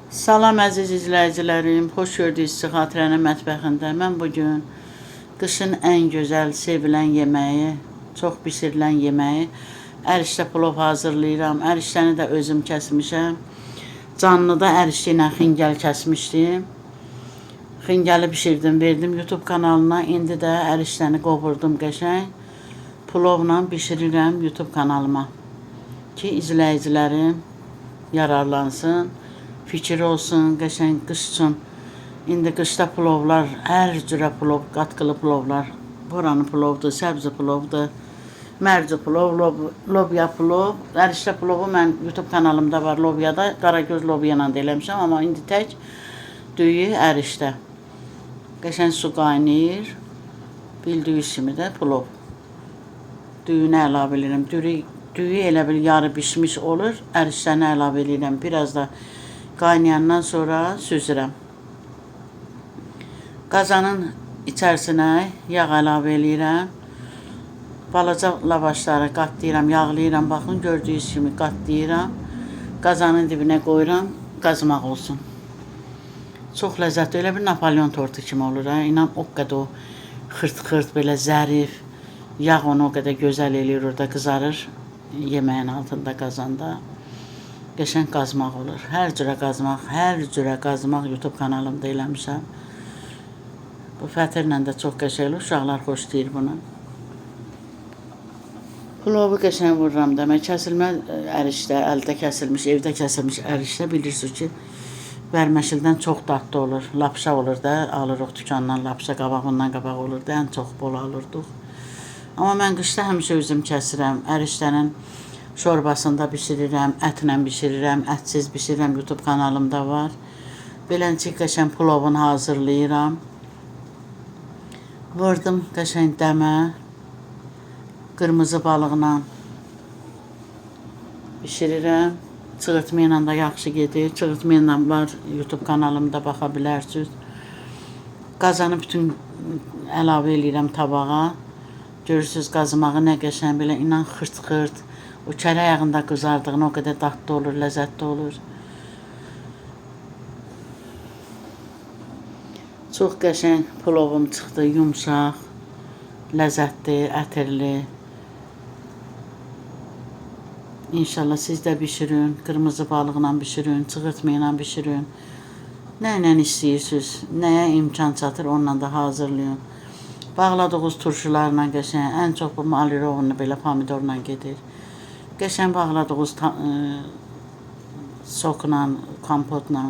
Salam əziz izləyicilərim, xoş gördük sizi Xatirənin mətbəxində. Mən bugün qışın ən gözəl, sevilən yeməyi, çox bişirilən yeməyi ərişdə plov hazırlayıram. Ərişdəni də özüm kəsmişəm. Canlıda ərişdə ilə xingəl kəsmişdim. Xingəli bişirdim, verdim YouTube kanalına. İndi də ərişdəni qovurdum qəşəng. Plovla bişirirəm YouTube kanalıma ki, izləyicilərim yararlansın. Fikir olsun, qəşəng qış üçün. İndi qışda plovlar, hər cürə plov, qatqılı plovlar. Boranı plovdur, səbzi plovdur, mərci plov, lobya plov. Ərişdə plovu mən YouTube kanalımda var, lobyada, qaragöz lobya ilə də eləmişəm. Amma indi tək düyü ərişdə. Qəşəng su qaynayır. Bildiyiniz kimi də plov. Düyünü əlavə edirəm. Düyü elə bil yarı pişmiş olur. Ərişdəni əlavə edirəm. Biraz da qaynayandan sonra süzürəm. Qazanın içərisinə yağ əlavə edirəm. Balaca lavaşları qatlayıram, yağlayıram. Baxın, gördüyünüz kimi qatlayıram. Qazanın dibinə qoyuram, qazmaq olsun. Çox ləzzətli, elə bir Napolyon tortu kimi olur. İnan o qədər o xırt-xırt, belə zərif. Yağ onu o qədər gözəl eləyir, orada qızarır yeməyin altında, qazanda. Qəşəng qazmaq olur. Hər cürə qazmaq YouTube kanalımda eləmişəm. Bu fətirlə də çox qəşəng olur. Uşaqlar xoşlayır bunu. Plovu qəşəng vururam demək. Kəsilmə ərişdə, əldə kəsilmiş, evdə kəsilmiş ərişdə bilirsiniz ki, bərməşildən çox dadlı olur. Lapşa olur da, alırıq dükandan lapşa, qabağından qabaq olur da, ən çox bol alırdıq. Amma mən qışda həmişə özüm kəsirəm. Ərişdənin şorbasında bişirirəm, ətlə bişirirəm, ətsiz bişirirəm, YouTube kanalımda var. Beləncə qəşəng plovunu hazırlayıram. Vurdum qəşəng dəmə, qırmızı balıqla bişirirəm. Çığırtma ilə də yaxşı gedir. Çığırtma ilə var, YouTube kanalımda baxa bilərsiniz. Qazanı bütün əlavə edirəm tabağa. Görürsünüz qazmağı nə qəşəng, belə inan xırt-xırt. O kələ yağında qızardığını o qədər dadlı olur, ləzzətli olur. Çox qəşəng plovum çıxdı, yumşaq, ləzzətli, ətirli. İnşallah siz də bişirin, qırmızı balıqla bişirin, çığırtma ilə bişirin. Nə ilə istəyirsiniz, nəyə imkan çatır, onunla da hazırlayın. Bağladığınız turşularla qəşəng, ən çox bu malirovunu belə pomidorla gedir. Qəşəng bağladığınız sokla, kompotla